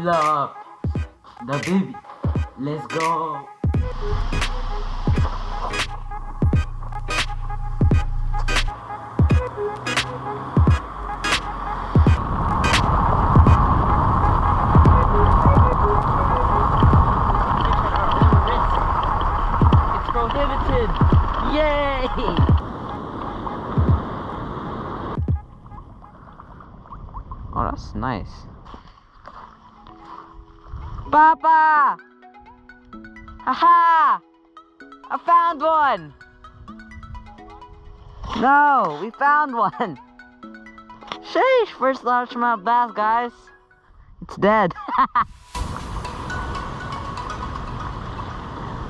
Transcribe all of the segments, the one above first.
Fill up the baby. Let's go. It's prohibited. Yay! Oh, that's nice. Papa! Haha! I found one! No, we found one! Sheesh! First largemouth bass, guys. It's dead.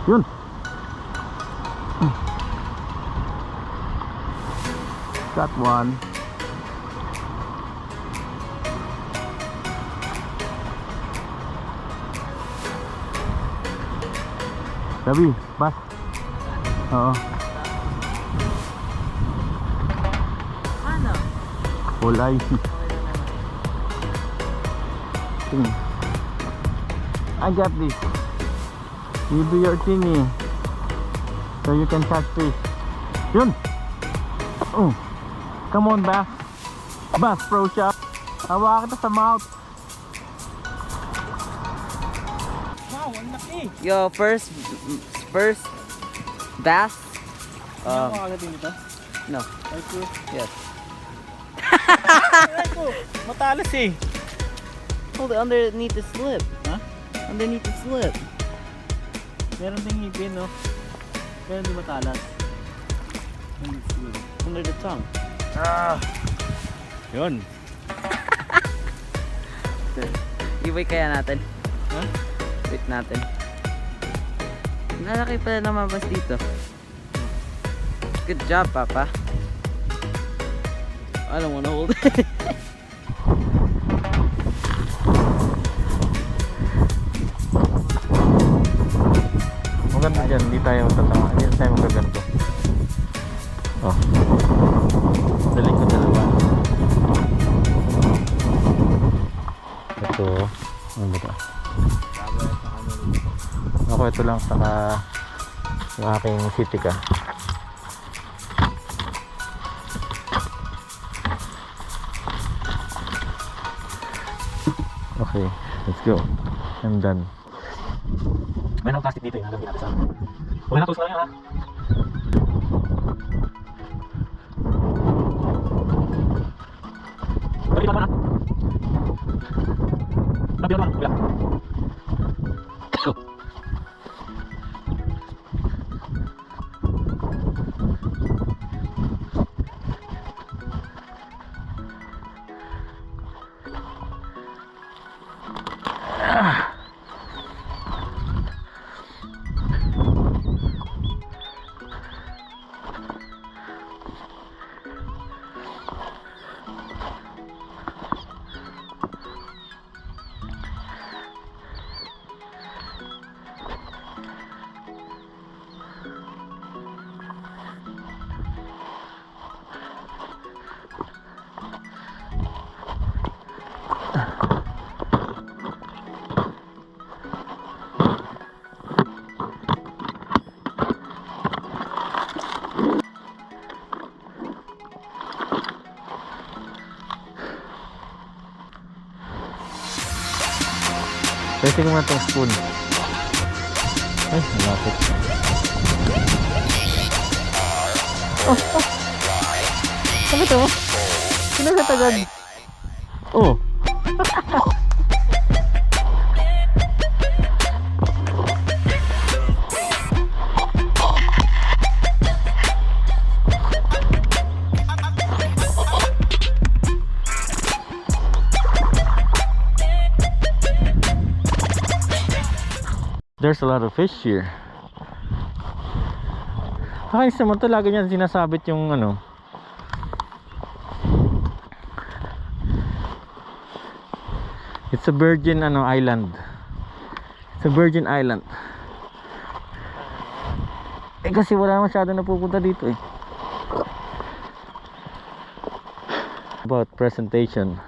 Yun! Got one. Sabi, bas. Oo. Ano? Kulay. I got this. You do your thingy. So you can catch fish. Yun! Oh. Come on, Bass. Bass Pro Shop. Hawakan kita sa mouth. Wow, ang laki. Yo, first bass. Ano makagating dito? No. Ay ko. Yes. Ay ko. Matalas eh. Hold it underneath the slip. Ha? Underneath the slip. Meron ding ngipin, no? Pero hindi matalas. Under the tongue. Ah! Yun. I-wait kaya natin. Ha? Wait natin. Nalaki pala lumabas dito. Good job, Papa. I don't wanna hold it. Maganda dyan, hindi tayo matatama. Hindi tayo magaganto. Oh. Daling ko dalawa. Ito. Ano ba ito? Ako ito lang saka yung aking city ka. Okay, let's go. I'm done. May nang plastic dito yung nalagyan natin sa akin. Okay na, tools na lang yan ha. Pwede pa na. Labihan pa na. Wala. Go. Pwede ko nga itong spoon. Ay, malapit. Oh, oh. Ano ito? Sinasatagad. Oh. There's a lot of fish here. Nakainis naman to, lagi niyan sinasabit yung ano. It's a virgin island. It's a virgin island. Eh kasi wala masyado napupunta dito eh. About presentation.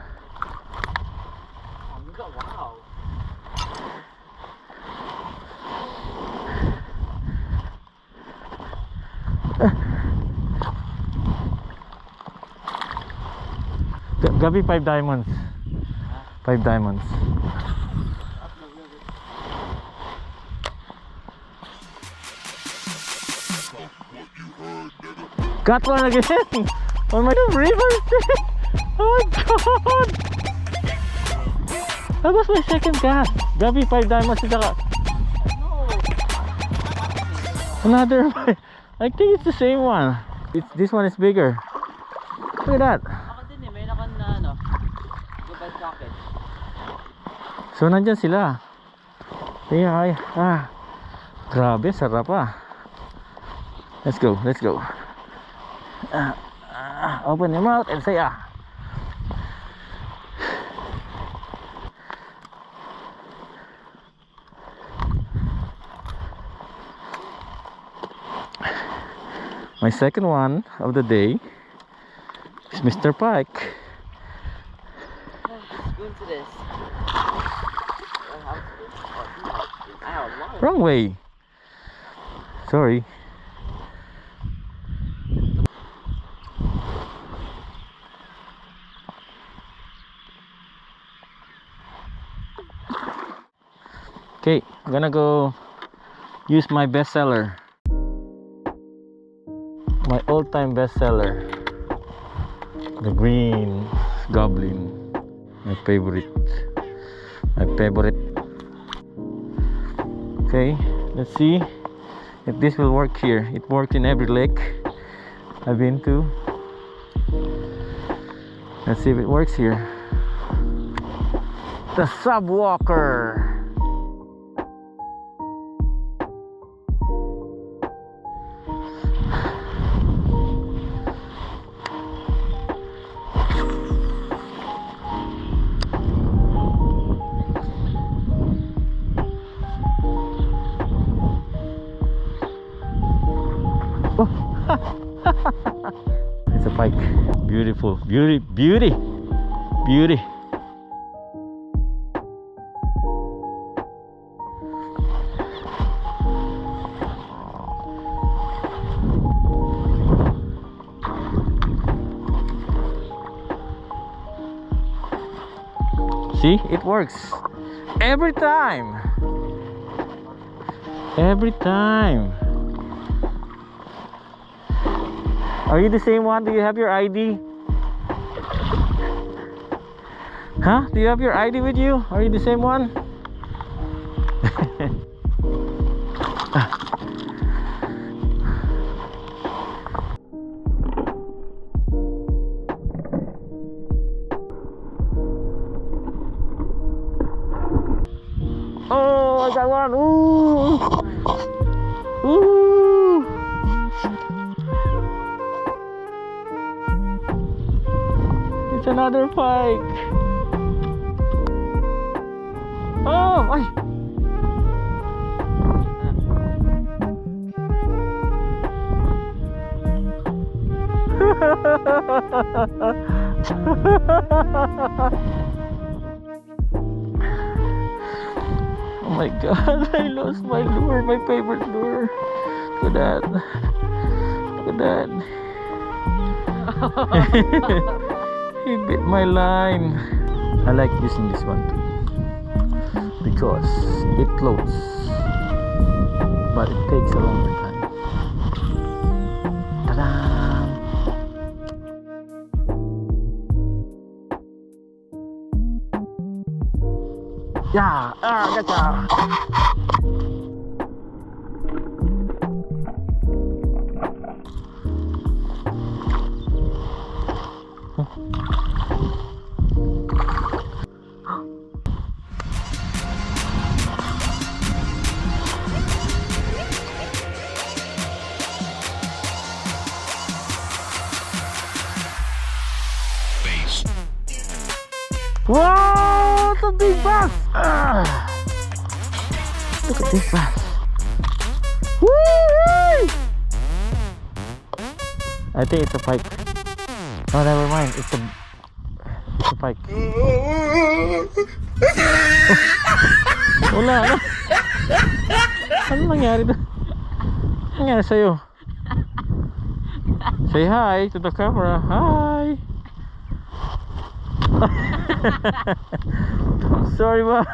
Gabi 5 diamonds. 5 diamonds. Got one again on my river. Oh my god! That was my second cast. Gabi 5 diamonds at saka another. I think it's the same one. This one is bigger. Look at that. Ako din eh, may nakan na ano, goodbye jacket. So nandyan sila. Ay, grabe, sarap ah. Let's go, let's go. Open your mouth and say ah. My second one of the day is Mr. Pike. Let's go into this. Wrong way. Sorry. Okay, I'm gonna go use my bestseller. My all-time bestseller. The green goblin. My favorite. My favorite. Okay, let's see if this will work here. It works in every lake I've been to. Let's see if it works here. The Subwalker. It's a pike. Beautiful. Beauty. See, it works every time. Every time. Are you the same one? Do you have your ID? Huh? Do you have your ID with you? Are you the same one? Oh, I got one. Ooh. Ooh. It's another pike. Oh, ay. Oh my god, I lost my lure, my favorite lure. Look at that. Look at that. He bit my line. I like using this one too because it floats, but it takes a longer time. Ta-da! Yeah, gotcha. Wow, it's a big bass! Look at this bass. Woo! I think it's a pike. Oh, never mind. It's a pike. Wala na. Ano nangyari doon? Ano nangyari sa'yo? Say hi to the camera. Hi! Sorry, man.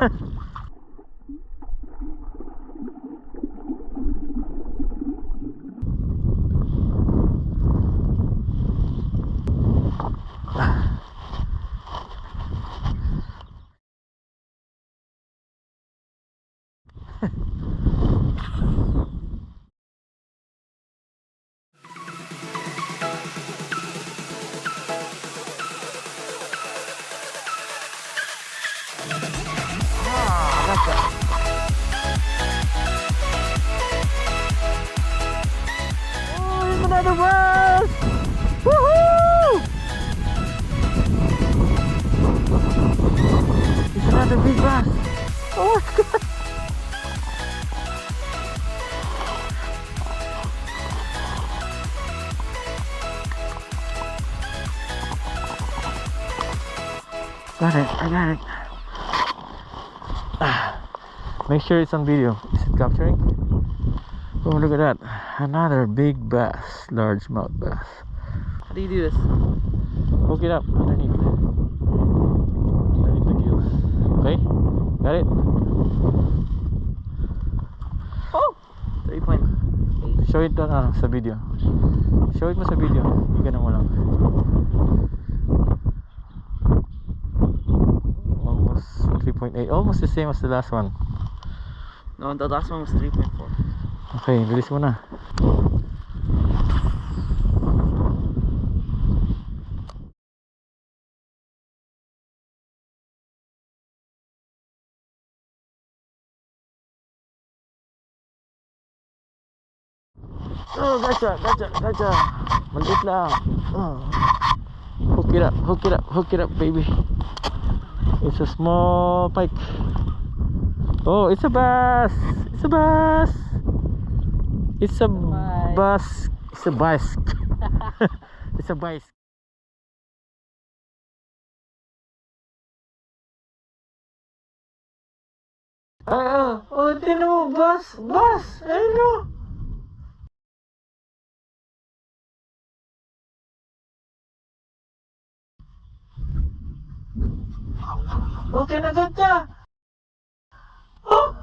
Oh, it's another bass! Woohoo! It's another big bass. Oh my god! Got it, I got it. Make sure it's on video. Is it capturing? Oh, look at that. Another big bass, largemouth bass. How do you do this? Hook it up underneath the gills. Okay? Got it? Oh! 3.8. Show it sa video. Show it mo sa video. Ganun mo lang. Almost 3.8. Almost the same as the last one. No, the last one was 3.4. Okay, bilis mo na. Oh, gotcha. Maliit lang. Oh. Hook it up, baby. It's a small pike. Oh, it's a bass. It's a bass. It's a bass. It's a bass. It's a bass. Oh, tinan mo, bass. Ayun o. Okay na ganda. Oh,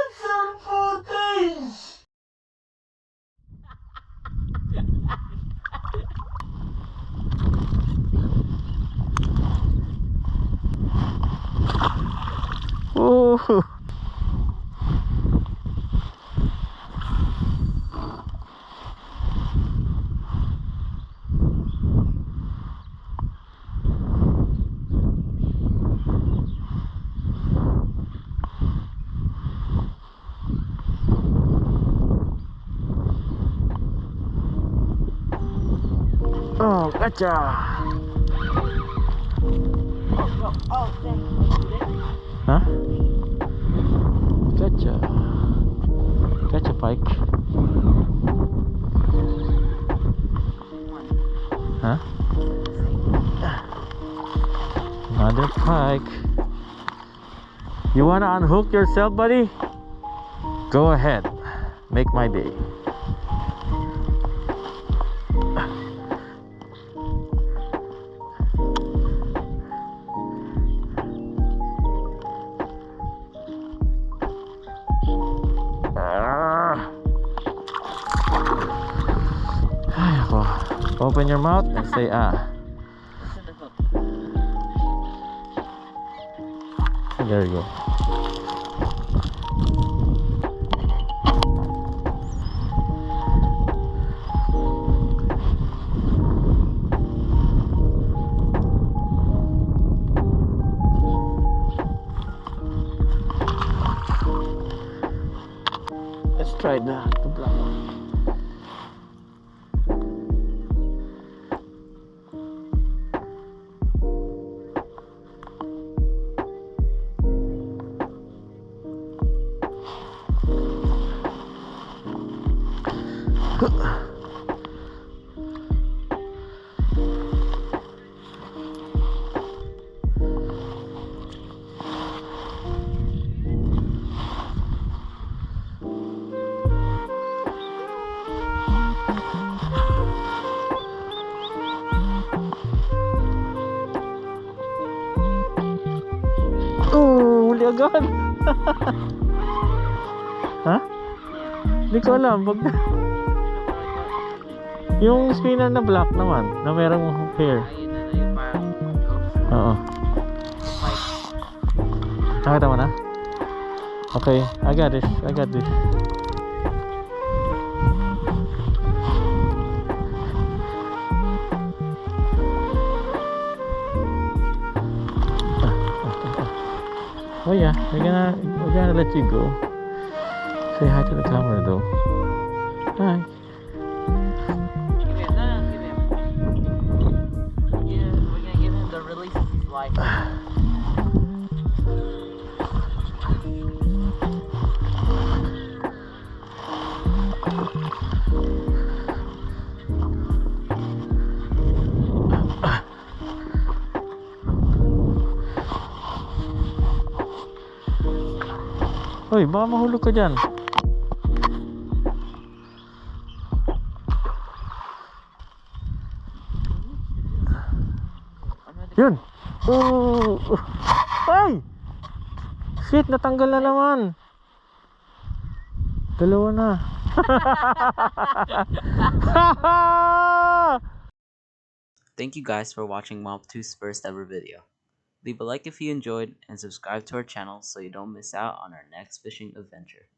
it's a footage. Oh. Oh, gotcha. Oh, thanks. Huh? Gotcha, pike. Huh? Another pike. You wanna unhook yourself, buddy? Go ahead. Make my day. Open your mouth and say ah. There you go. Let's try the black one. agad. Ha? Hindi ko alam. Yung spinner na black naman, na merong hair. Oo. Nakita mo na? Okay, I got this. Oh yeah, we're gonna let you go. Say hi to the camera though. Hi. Give him. Yeah, we're gonna give him the release of his life. Hoy, baka mahulog ka dyan. Yun. Oh. Ay! Shit, natanggal na naman. Dalawa na. Thank you guys for watching Mom 2's first ever video. Leave a like if you enjoyed and subscribe to our channel so you don't miss out on our next fishing adventure.